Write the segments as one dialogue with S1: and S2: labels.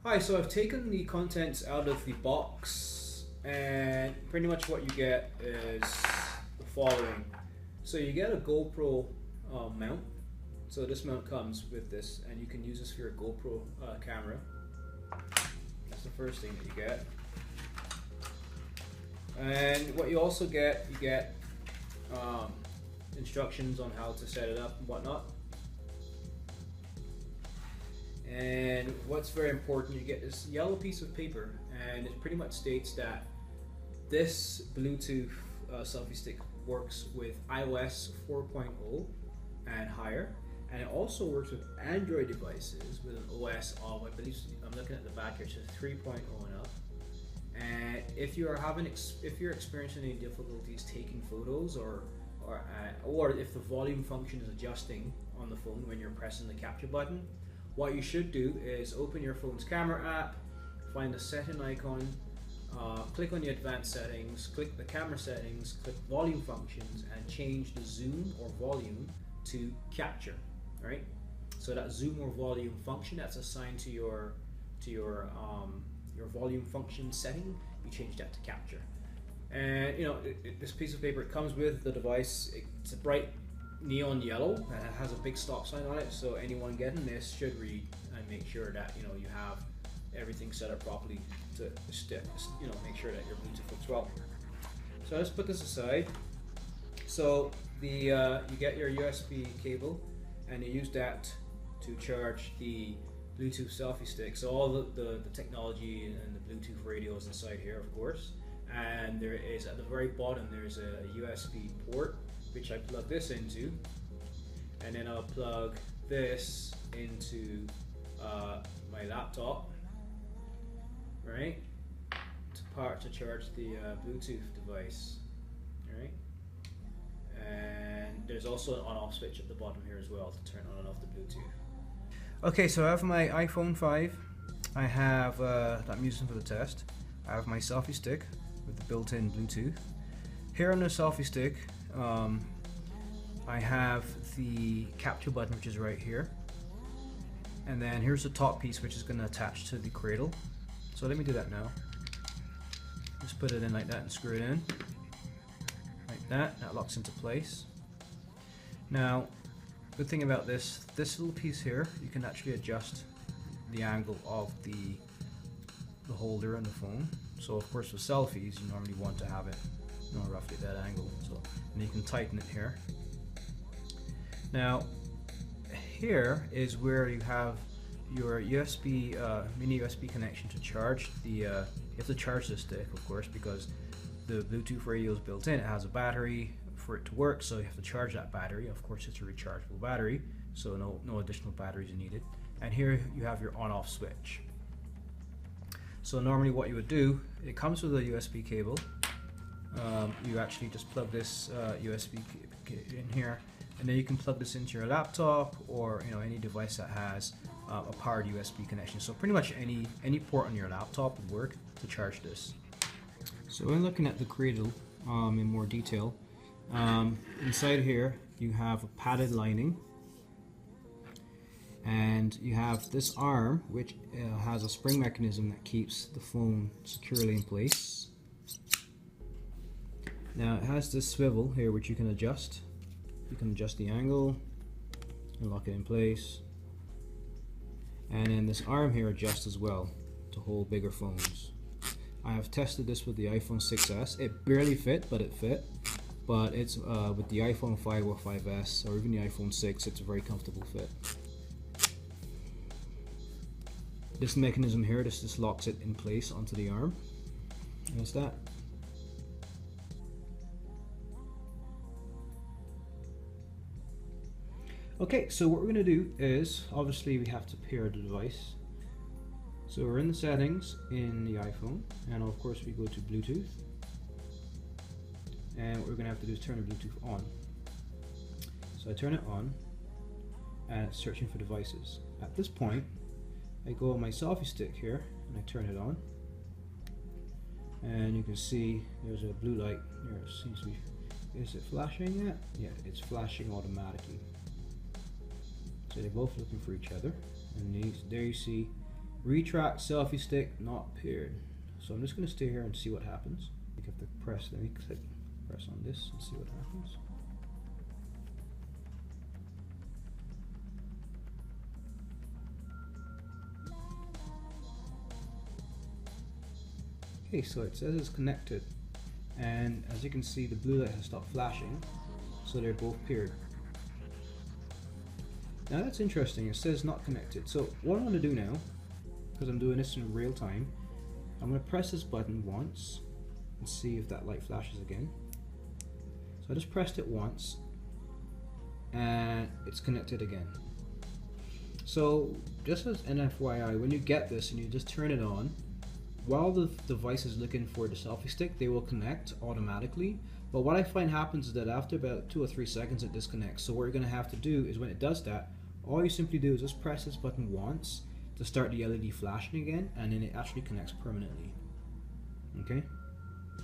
S1: Hi, so I've taken the contents out of the box, and pretty much what you get is the following. So you get a GoPro mount. So this mount comes with this, and you can use this for your GoPro camera. That's the first thing that you get. And what you also get, instructions on how to set it up and whatnot. And what's very important, you get this yellow piece of paper, and it pretty much states that this Bluetooth selfie stick works with iOS 4.0 and higher, and it also works with Android devices with an OS of, I believe, I'm looking at the back here, so 3.0 and up. And if you're experiencing any difficulties taking photos, or if the volume function is adjusting on the phone when you're pressing the capture button, what you should do is open your phone's camera app, find the setting icon, click on the advanced settings, click the camera settings, click volume functions, and change the zoom or volume to capture. Right? So that zoom or volume function that's assigned to your volume function setting, you change that to capture. And this piece of paper, it comes with the device. It's a bright neon yellow and it has a big stop sign on it, so anyone getting this should read and make sure that you have everything set up properly to stick. Make sure that your Bluetooth works well. So let's put this aside. So you get your USB cable and you use that to charge the Bluetooth selfie stick. So all the technology and the Bluetooth radio is inside here, of course. And there is, at the very bottom, there's a USB port which I plug this into, and then I'll plug this into my laptop, right, to charge the Bluetooth device, right. And there's also an on-off switch at the bottom here as well to turn on and off the Bluetooth. Okay, so I have my iPhone 5. I have that I'm using for the test. I have my selfie stick with the built-in Bluetooth. Here on the selfie stick, I have the capture button, which is right here, and then here's the top piece, which is going to attach to the cradle. So let me do that now. Just put it in like that and screw it in like that. That locks into place. Now, good thing about this little piece here, you can actually adjust the angle of the holder on the phone. So of course with selfies, you normally want to have it roughly at that angle. So, and you can tighten it here. Now, here is where you have your USB mini USB connection to charge the. You have to charge the stick, of course, because the Bluetooth radio is built in. It has a battery for it to work, so you have to charge that battery. Of course, it's a rechargeable battery, so no additional batteries are needed. And here you have your on-off switch. So normally, what you would do, it comes with a USB cable. You actually just plug this USB in here, and then you can plug this into your laptop or any device that has a powered USB connection. So pretty much any port on your laptop would work to charge this. So when looking at the cradle in more detail, inside here you have a padded lining, and you have this arm which has a spring mechanism that keeps the phone securely in place. Now it has this swivel here which you can adjust. You can adjust the angle and lock it in place. And then this arm here adjusts as well to hold bigger phones. I have tested this with the iPhone 6s. It barely fit, but it fit. But it's with the iPhone 5 or 5s or even the iPhone 6, it's a very comfortable fit. This mechanism here, this just locks it in place onto the arm. And that's that. Okay, so what we're going to do is, obviously we have to pair the device. So we're in the settings in the iPhone, and of course we go to Bluetooth. And what we're going to have to do is turn the Bluetooth on. So I turn it on, and it's searching for devices. At this point, I go on my selfie stick here, and I turn it on. And you can see there's a blue light there. It seems to be, is it flashing yet? Yeah, it's flashing automatically. So they're both looking for each other, and there you see ReTrak Selfie Stick not paired. So I'm just going to stay here and see what happens. You have to press, let me press on this and see what happens. Okay, so it says it's connected, and as you can see the blue light has stopped flashing, so they're both paired. Now that's interesting, it says not connected. So what I'm going to do now, because I'm doing this in real time, I'm going to press this button once and see if that light flashes again. So I just pressed it once and it's connected again. So just as an FYI, when you get this and you just turn it on, while the device is looking for the selfie stick, they will connect automatically. But what I find happens is that after about 2 or 3 seconds it disconnects. So what you're going to have to do is when it does that, all you simply do is just press this button once to start the LED flashing again, and then it actually connects permanently. Okay?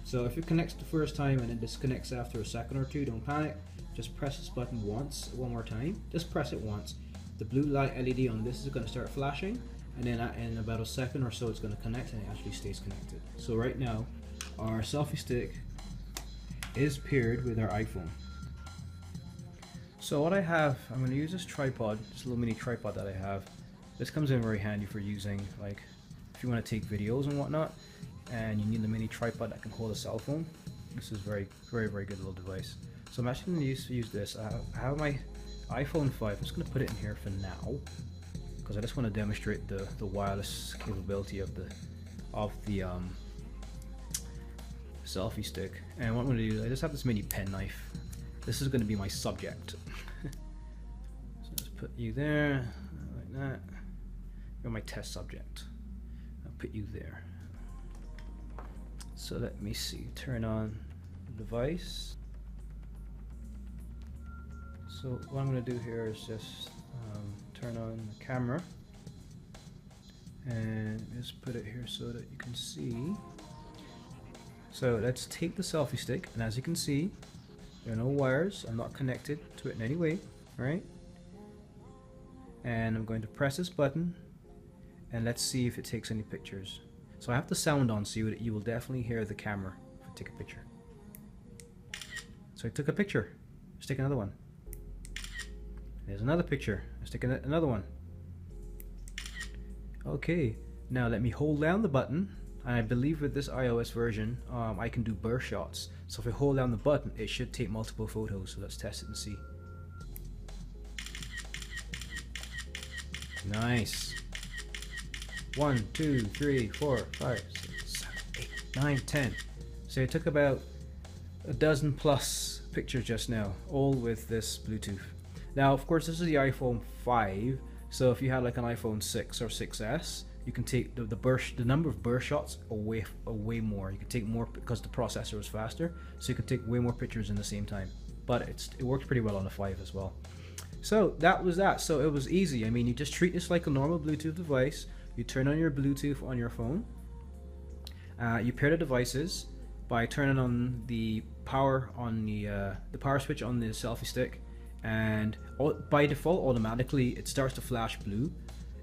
S1: So if it connects the first time and it disconnects after a second or two, don't panic. Just press this button once, one more time. Just press it once. The blue light LED on this is going to start flashing, and then in about a second or so it's going to connect, and it actually stays connected. So right now our selfie stick is paired with our iPhone. So what I have, I'm going to use this tripod, this little mini tripod that I have. This comes in very handy for using, like, if you want to take videos and whatnot, and you need a mini tripod that can hold a cell phone. This is very good little device. So I'm actually going to use this. I have my iPhone 5. I'm just going to put it in here for now, because I just want to demonstrate the wireless capability of the selfie stick. And what I'm going to do is I just have this mini pen knife. This is going to be my subject. So let's put you there, like that. You're my test subject. I'll put you there. So let me see, turn on the device. So what I'm going to do here is just turn on the camera and just put it here so that you can see. So let's take the selfie stick, and as you can see, there are no wires. I'm not connected to it in any way, right? And I'm going to press this button, and let's see if it takes any pictures. So I have the sound on so you will definitely hear the camera if I take a picture. So I took a picture. Let's take another one. There's another picture. Let's take another one. Okay, now let me hold down the button, and I believe with this iOS version I can do burst shots. So if I hold down the button, it should take multiple photos. So let's test it and see. Nice. 1, 2, 3, 4, 5, 6, 7, 8, 9, 10. So it took about a dozen plus pictures just now, all with this Bluetooth. Now, of course, this is the iPhone 5, so if you had like an iPhone 6 or 6S, you can take the number of burst shots way more. You can take more because the processor was faster, so you can take way more pictures in the same time. But it works pretty well on the 5 as well. So that was that. So it was easy. I mean, you just treat this like a normal Bluetooth device. You turn on your Bluetooth on your phone. You pair the devices by turning on the power on the power switch on the selfie stick, and by default automatically it starts to flash blue.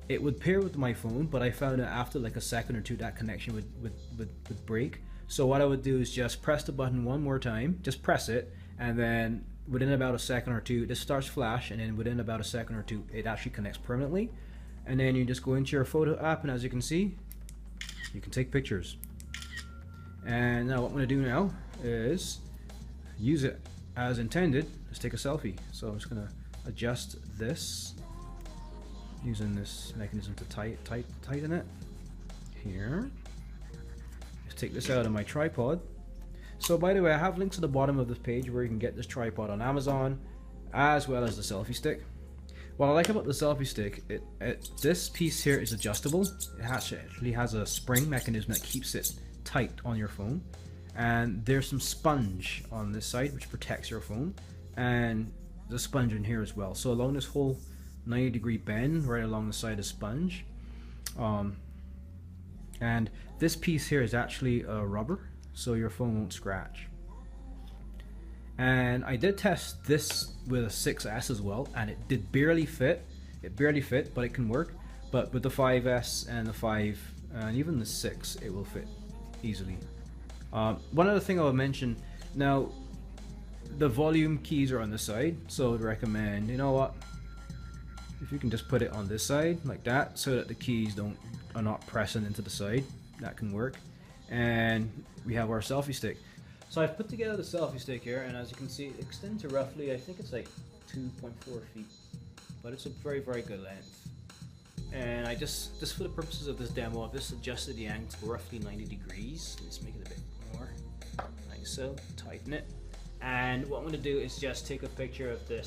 S1: It would pair with my phone, but I found that after like a second or two that connection would break. So what I would do is just press the button one more time, just press it, and then within about a second or two this starts to flash, and then within about a second or two it actually connects permanently. And then you just go into your photo app, and as you can see, you can take pictures. And now what I'm going to do now is use it as intended. Let's take a selfie. So I'm just going to adjust this using this mechanism to tighten it here. Let's take this out of my tripod. So by the way, I have links at the bottom of this page where you can get this tripod on Amazon, as well as the selfie stick. What I like about the selfie stick, this piece here is adjustable. It actually has a spring mechanism that keeps it tight on your phone, and there's some sponge on this side which protects your phone, and the sponge in here as well. So along this whole 90-degree bend right along the side is sponge, and this piece here is actually rubber, so your phone won't scratch. And I did test this with a 6S as well, and it did barely fit. It barely fit, but it can work. but with the 5S and the 5 and even the 6, it will fit easily. One other thing I would mention, now the volume keys are on the side, so I would recommend, you know what, if you can just put it on this side like that, so that the keys are not pressing into the side, that can work. And we have our selfie stick. So I've put together the selfie stick here, and as you can see, it extends to roughly, I think it's like 2.4 feet, but it's a very, very good length. And I just for the purposes of this demo, I've just adjusted the angle to roughly 90 degrees. Let's make it a bit more, like so, tighten it. And what I'm going to do is just take a picture of the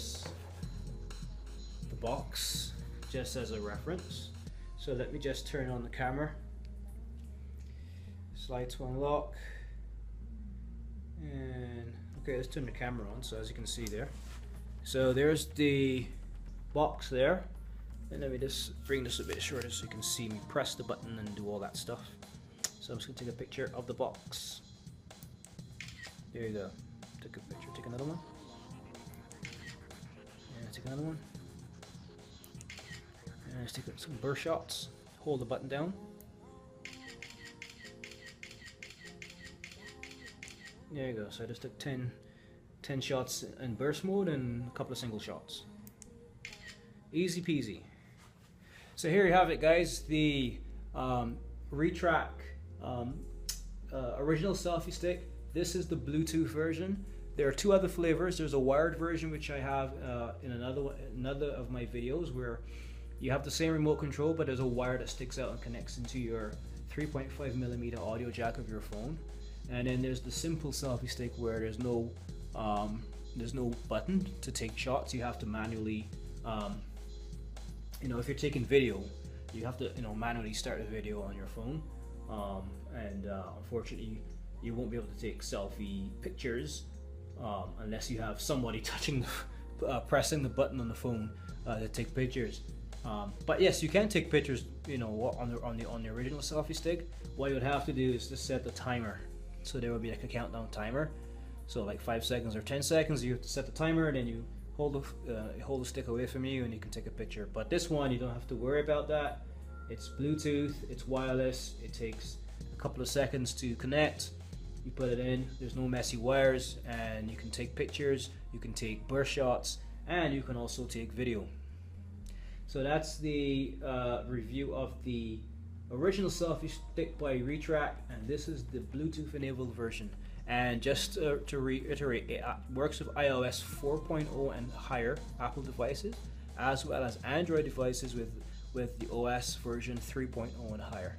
S1: box, just as a reference. So let me just turn on the camera, slide to unlock, and okay, let's turn the camera on. So as you can see there, so there's the box there, and let me just bring this a bit shorter so you can see me press the button and do all that stuff. So I'm just going to take a picture of the box. There you go. Take a picture, take another one. Yeah, take another one. And let's take some burst shots. Hold the button down. There you go. So I just took 10 shots in burst mode and a couple of single shots. Easy peasy. So here you have it, guys. The ReTrak original selfie stick. This is the Bluetooth version. There are two other flavors. There's a wired version, which I have in another of my videos, where you have the same remote control, but there's a wire that sticks out and connects into your 3.5mm audio jack of your phone. And then there's the simple selfie stick, where there's no button to take shots. You have to manually, if you're taking video, you have to manually start a video on your phone. Unfortunately, you won't be able to take selfie pictures unless you have somebody pressing the button on the phone to take pictures. But yes, you can take pictures, on the original selfie stick. What you would have to do is just set the timer. So there will be like a countdown timer. So like 5 seconds or 10 seconds, you have to set the timer, and then you hold the stick away from you, and you can take a picture. But this one, you don't have to worry about that. It's Bluetooth, it's wireless. It takes a couple of seconds to connect. You put it in, there's no messy wires, and you can take pictures, you can take burst shots, and you can also take video. So that's the review of the original selfie stick by ReTrak, and this is the Bluetooth enabled version. And just to reiterate, it works with iOS 4.0 and higher Apple devices, as well as Android devices with the OS version 3.0 and higher.